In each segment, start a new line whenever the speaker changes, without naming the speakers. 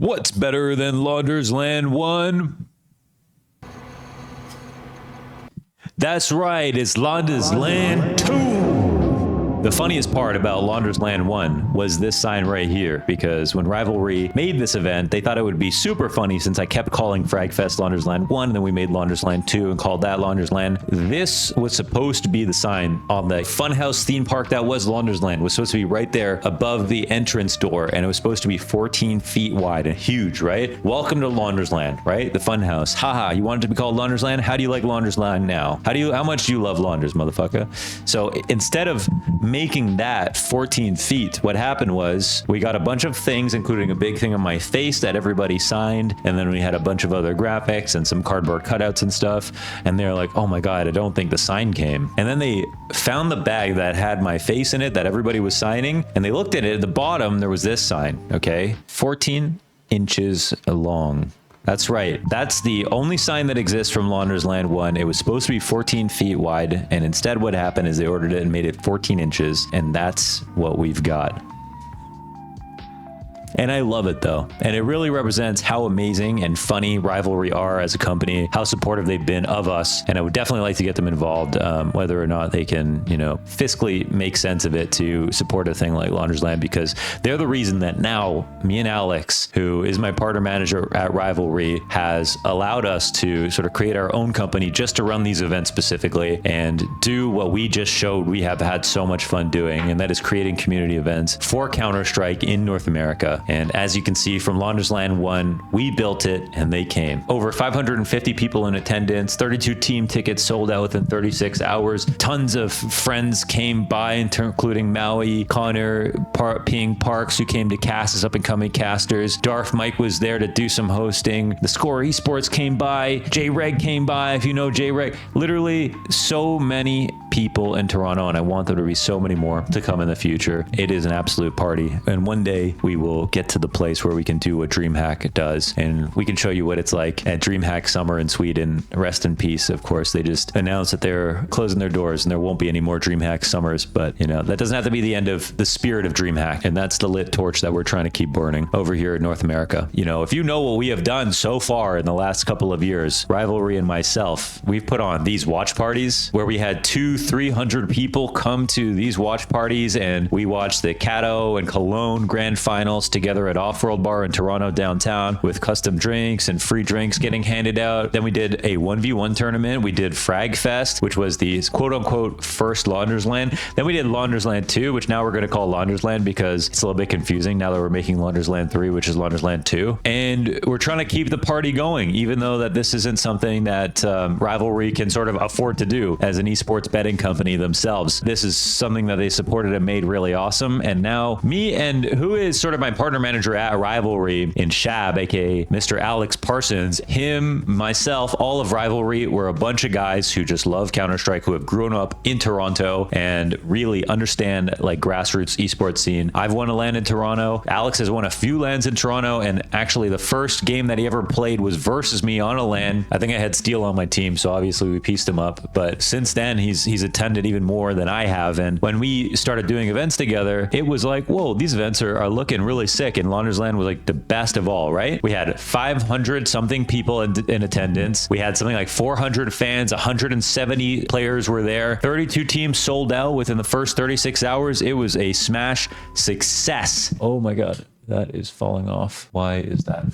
What's better than Launders Land 1? That's right, it's Launders Land 2. The funniest part about Launders Land 1 was this sign right here, because when Rivalry made this event, they thought it would be super funny since I kept calling Fragfest Launders Land 1, and then we made Launders Land 2 and called that Launders Land. This was supposed to be the sign on the funhouse theme park that was Launders Land. It was supposed to be right there above the entrance door, and it was supposed to be 14 feet wide and huge, right? Welcome to Launders Land, right? The funhouse. Haha, you want it to be called Launders Land? How do you like Launders Land now? How much do you love Launders, motherfucker? So instead of making that 14 feet, what happened was we got a bunch of things, including a big thing on my face that everybody signed, and then we had a bunch of other graphics and some cardboard cutouts and stuff, and they're like, oh my god, I don't think the sign came. And then they found the bag that had my face in it that everybody was signing, and they looked at it. At the bottom there was this sign, okay, 14 inches long. That's right. That's the only sign that exists from Launders Land 1. It was supposed to be 14 feet wide, and instead what happened is they ordered it and made it 14 inches, and that's what we've got. And I love it though. And it really represents how amazing and funny Rivalry are as a company, how supportive they've been of us. And I would definitely like to get them involved, whether or not they can, fiscally make sense of it to support a thing like Launders Land, because they're the reason that now me and Alex, who is my partner manager at Rivalry, has allowed us to sort of create our own company just to run these events specifically and do what we just showed we have had so much fun doing, and that is creating community events for Counter-Strike in North America. And as you can see from Launders Land 1, we built it and they came. Over 550 people in attendance, 32 team tickets sold out within 36 hours. Tons of friends came by, including Maui, Connor, Ping Parks, who came to cast as up-and-coming casters. Darth Mike was there to do some hosting. The Score Esports came by. J-Reg came by, if you know J-Reg. Literally so many people in Toronto, and I want there to be so many more to come in the future. It is an absolute party, and one day we will get to the place where we can do what Dreamhack does, and we can show you what it's like at Dreamhack Summer in Sweden. Rest in peace, of course. They just announced that they're closing their doors and there won't be any more Dreamhack Summers, but that doesn't have to be the end of the spirit of Dreamhack, and that's the lit torch that we're trying to keep burning over here in North America. If you know what we have done so far in the last couple of years, Rivalry and myself, we've put on these watch parties where we had 200-300 people come to these watch parties, and we watched the Cato and Cologne grand finals together at Off-World Bar in Toronto downtown with custom drinks and free drinks getting handed out. Then we did a 1v1 tournament. We did Frag Fest, which was the quote-unquote first Launders Land. Then we did Launders Land 2, which now we're going to call Launders Land because it's a little bit confusing now that we're making Launders Land 3, which is Launders Land 2. And we're trying to keep the party going, even though that this isn't something that Rivalry can sort of afford to do as an esports betting company themselves. This is something that they supported and made really awesome. And now me and who is sort of my partner manager at Rivalry in Shab, aka Mr. Alex Parsons, him, myself, all of Rivalry, we're a bunch of guys who just love Counter-Strike, who have grown up in Toronto and really understand like grassroots esports scene. I've won a LAN in Toronto. Alex has won a few LANs in Toronto, and actually the first game that he ever played was versus me on a LAN. I think I had Steel on my team, so obviously we pieced him up. But since then, he's attended even more than I have. And when we started doing events together, it was like, whoa, these events are looking really sick. And Launders Land was like the best of all, right? We had 500 something people in attendance. We had something like 400 fans, 170 players were there. 32 teams sold out within the first 36 hours. It was a smash success. Oh my God, that is falling off. Why is that?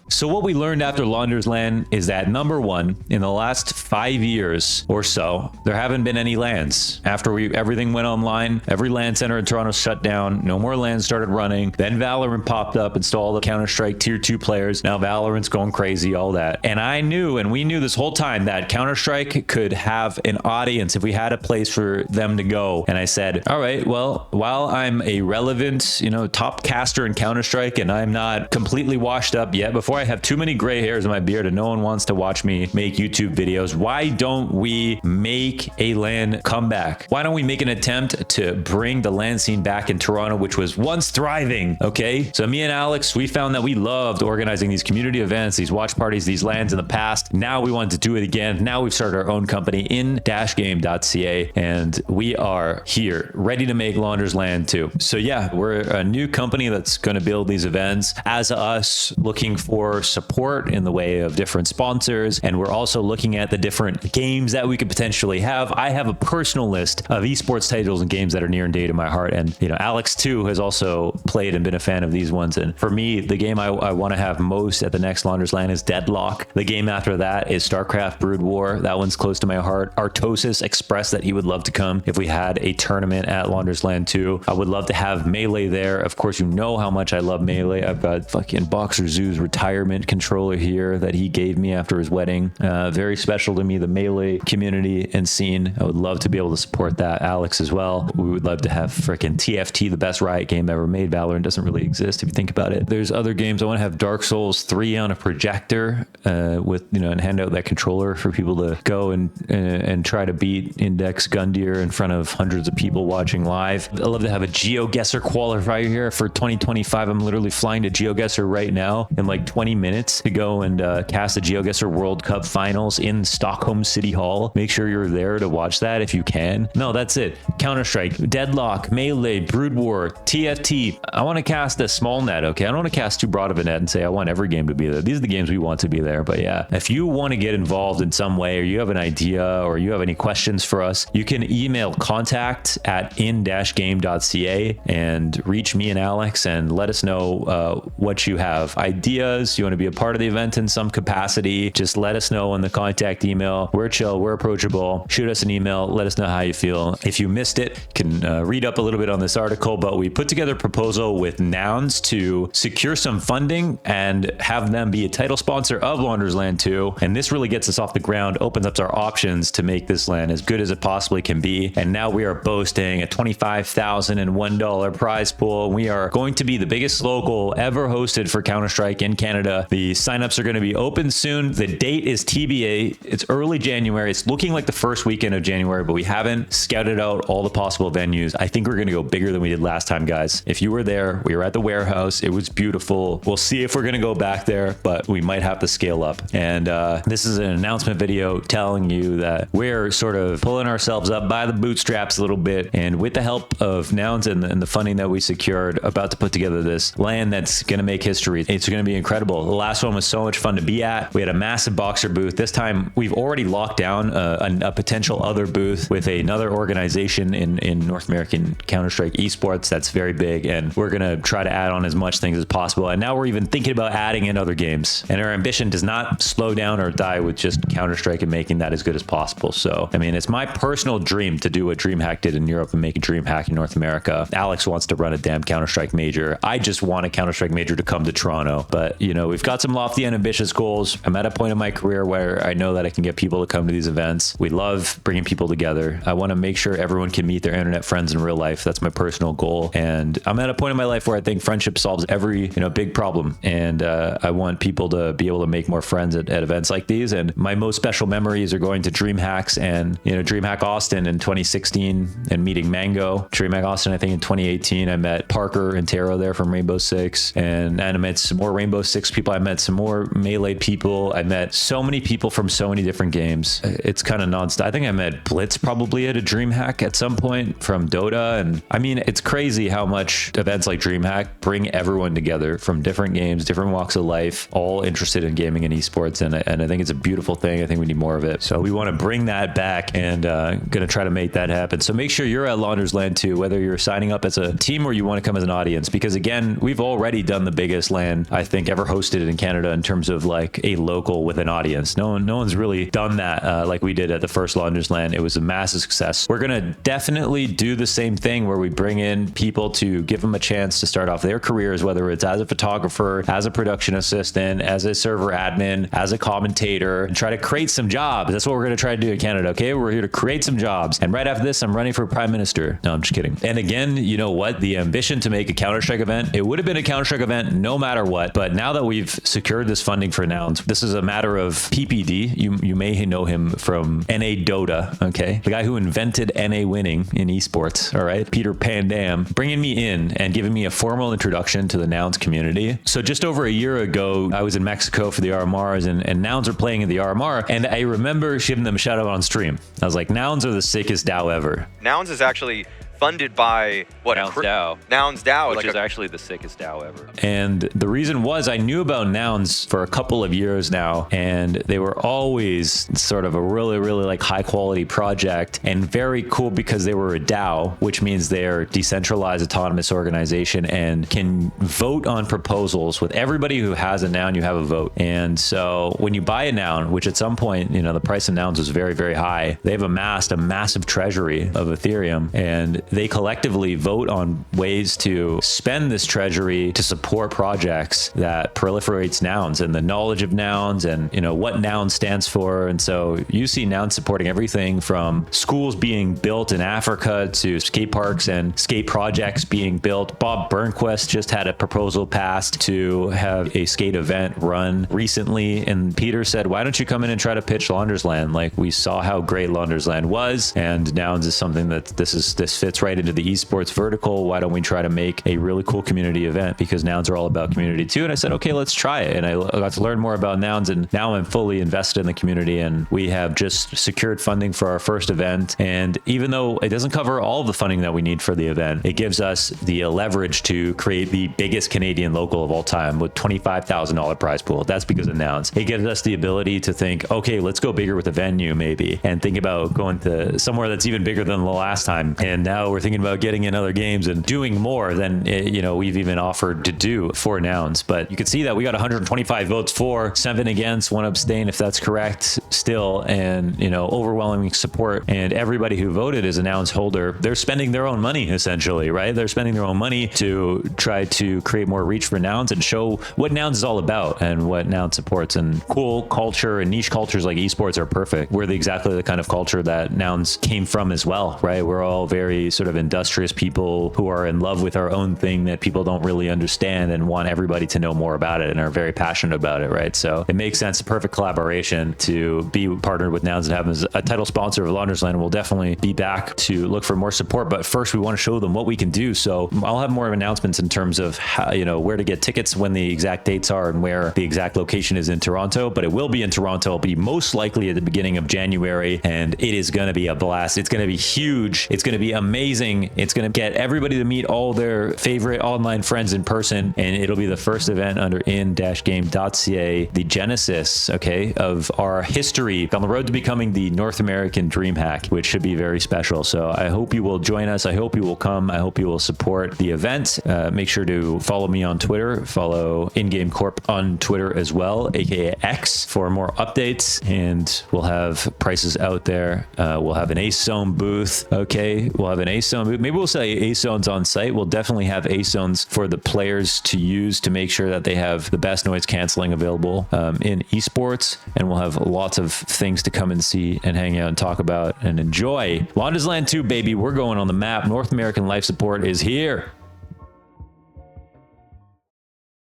So what we learned after Launders Land is that number one, in the last 5 years or so, there haven't been any LANs. After everything went online, every LAN center in Toronto shut down, no more LANs started running. Then Valorant popped up and stole all the Counter-Strike tier 2 players. Now Valorant's going crazy, all that. And I knew, and we knew this whole time, that Counter-Strike could have an audience if we had a place for them to go. And I said, all right, well, while I'm a relevant, top caster in Counter-Strike and I'm not completely washed up yet, before I have too many gray hairs in my beard and no one wants to watch me make YouTube videos. Why don't we make a LAN comeback? Why don't we make an attempt to bring the LAN scene back in Toronto, which was once thriving? Okay, so me and Alex, we found that we loved organizing these community events, these watch parties, these LANs in the past. Now we want to do it again. Now we've started our own company in -game.ca, and we are here ready to make Launders LAN too. So yeah, we're a new company that's going to build these events as us, looking for support in the way of different sponsors, and we're also looking at the different games that we could potentially have. I have a personal list of esports titles and games that are near and dear to my heart, and you know, Alex too has also played and been a fan of these ones. And for me, the game I want to have most at the next Launders LAN is Deadlock. The game after that is StarCraft Brood War. That one's close to my heart. Artosis expressed that he would love to come if we had a tournament at Launders LAN 2. I would love to have Melee there. Of course, you know how much I love Melee. I've got fucking Boxer Zoo's retirement controller here that he gave me after his wedding. Very special to me, the Melee community and scene. I would love to be able to support that. Alex as well. We would love to have freaking TFT, the best Riot game ever made. Valorant doesn't really exist if you think about it. There's other games. I want to have Dark Souls 3 on a projector with, you know, and hand out that controller for people to go and try to beat Index Gundyr in front of hundreds of people watching live. I love to have a GeoGuessr qualifier here for 2025. I'm literally flying to GeoGuessr right now in like 20 minutes to go and cast the GeoGuessr World Cup finals in Stockholm City Hall. Make sure you're there to watch that if you can. No, that's it. Counter-Strike, Deadlock, Melee, Brood War, TFT. I want to cast a small net, okay? I don't want to cast too broad of a net and say I want every game to be there. These are the games we want to be there. But yeah, if you want to get involved in some way, or you have an idea, or you have any questions for us, you can email contact@in-game.ca and reach me and Alex and let us know what you have. Ideas, you want to be a part of the event in some capacity, just let us know in the contact email. We're chill, we're approachable. Shoot us an email, let us know how you feel. If you missed it, you can read up a little bit on this article, but we put together a proposal with NOUNS to secure some funding and have them be a title sponsor of Launders LAN 2. And this really gets us off the ground, opens up our options to make this LAN as good as it possibly can be. And now we are boasting a $25,001 prize pool. We are going to be the biggest local ever hosted for Counter-Strike in Canada. The signups are going to be open soon. The date is TBA. It's early January. It's looking like the first weekend of January, but we haven't scouted out all the possible venues. I think we're going to go bigger than we did last time, guys. If you were there, we were at the warehouse. It was beautiful. We'll see if we're going to go back there, but we might have to scale up. And this is an announcement video telling you that we're sort of pulling ourselves up by the bootstraps a little bit. And with the help of Nouns and the funding that we secured, about to put together this LAN that's going to make history. It's going to be incredible. The last one was so much fun to be at. We had a massive Boxer booth. This time, we've already locked down a potential other booth with another organization in North American Counter-Strike esports that's very big, and we're going to try to add on as much things as possible. And now we're even thinking about adding in other games. And our ambition does not slow down or die with just Counter-Strike and making that as good as possible. So, I mean, it's my personal dream to do what Dreamhack did in Europe and make a Dreamhack in North America. Alex wants to run a damn Counter-Strike major. I just want a Counter-Strike major to come to Toronto. But, you know, we've got some lofty and ambitious goals. I'm at a point in my career where I know that I can get people to come to these events. We love bringing people together. I want to make sure everyone can meet their internet friends in real life. That's my personal goal. And I'm at a point in my life where I think friendship solves every, you know, big problem. And I want people to be able to make more friends at events like these. And my most special memories are going to Dreamhacks and, you know, Dreamhack Austin in 2016 and meeting Mango. Dreamhack Austin, I think in 2018, I met Parker and Taro there from Rainbow Six. And I met some more Rainbow Six people. I met some more Melee people. I met so many people from so many different games. It's kind of nonstop. I think I met Blitz probably at a Dreamhack at some point from Dota. And I mean, it's crazy how much events like Dreamhack bring everyone together from different games, different walks of life, all interested in gaming and esports. And I think it's a beautiful thing. I think we need more of it. So we want to bring that back and going to try to make that happen. So make sure you're at Launders LAN 2, whether you're signing up as a team or you want to come as an audience, because again, we've already done the biggest LAN I think ever hosted in Canada in terms of like a local with an audience. No one's really done that like we did at the first Launders LAN. It was a massive success. We're going to definitely do the same thing where we bring in people to give them a chance to start off their careers, whether it's as a photographer, as a production assistant, as a server admin, as a commentator, and try to create some jobs. That's what we're going to try to do in Canada. Okay, we're here to create some jobs. And right after this, I'm running for prime minister. No, I'm just kidding. And again, you know what? The ambition to make a Counter-Strike event, it would have been a Counter-Strike event no matter what. But now that we've secured this funding for Nouns. This is a matter of PPD. You may know him from NA Dota, okay? The guy who invented NA winning in esports, all right? Peter Pandam, bringing me in and giving me a formal introduction to the Nouns community. So just over a year ago, I was in Mexico for the RMRs, and Nouns are playing at the RMR, and I remember giving them a shout out on stream. I was like, Nouns are the sickest DAO ever.
Nouns is actually funded by what?
Nouns DAO.
Nouns DAO.
Which is actually the sickest DAO ever.
And the reason was I knew about Nouns for a couple of years now, and they were always sort of a really, really like high quality project and very cool because they were a DAO, which means they're decentralized autonomous organization and can vote on proposals. With everybody who has a noun, you have a vote. And so when you buy a noun, which at some point, you know, the price of nouns was very, very high, they've amassed a massive treasury of Ethereum, and they collectively vote on ways to spend this treasury to support projects that proliferates nouns and the knowledge of nouns and, you know, what noun stands for. And so you see nouns supporting everything from schools being built in Africa to skate parks and skate projects being built. Bob Burnquist just had a proposal passed to have a skate event run recently. And Peter said, why don't you come in and try to pitch Laundersland? Like, we saw how great Laundersland was, and nouns is something that this fits right into the esports vertical. Why don't we try to make a really cool community event? Because nouns are all about community too. And I said, okay, let's try it. And I got to learn more about nouns, and now I'm fully invested in the community, and we have just secured funding for our first event. And even though it doesn't cover all of the funding that we need for the event, it gives us the leverage to create the biggest Canadian local of all time with $25,000 prize pool. That's because of nouns. It gives us the ability to think, okay, let's go bigger with the venue maybe, and think about going to somewhere that's even bigger than the last time. And now we're thinking about getting in other games and doing more than, you know, we've even offered to do for nouns. But you can see that we got 125 votes for, 7 against, 1 abstain, if that's correct still, and, you know, overwhelming support. And everybody who voted is a nouns holder. They're spending their own money essentially, right? They're spending their own money to try to create more reach for nouns and show what nouns is all about and what nouns supports. And cool culture and niche cultures like esports are perfect. We're exactly the kind of culture that nouns came from as well, right? We're all very sort of industrious people who are in love with our own thing that people don't really understand and want everybody to know more about it and are very passionate about it, right? So it makes sense, a perfect collaboration to be partnered with Nouns and have them as a title sponsor of Laundersland. We'll definitely be back to look for more support, but first we want to show them what we can do. So I'll have more announcements in terms of how, you know, where to get tickets, when the exact dates are, and where the exact location is in Toronto. But it will be in Toronto. It'll be most likely at the beginning of January, and it is going to be a blast. It's going to be huge. It's going to be amazing. It's going to get everybody to meet all their favorite online friends in person, and it'll be the first event under in-game.ca, the genesis, okay, of our history on the road to becoming the North American Dreamhack, which should be very special. So I hope you will join us. I hope you will come. I hope you will support the event. Make sure to follow me on Twitter, follow In-Game Corp on Twitter as well, aka X, for more updates, and we'll have prices out there. We'll have an Ace Zone booth. Okay, we'll have an Ace Zone booth. Maybe we'll say Ace Zones on site. We'll definitely have Ace Zones for the players to use to make sure that they have the best noise canceling available in esports, and we'll have lots of things to come and see and hang out and talk about and enjoy. Laundersland 2, baby. We're going on the map. North American life support is here.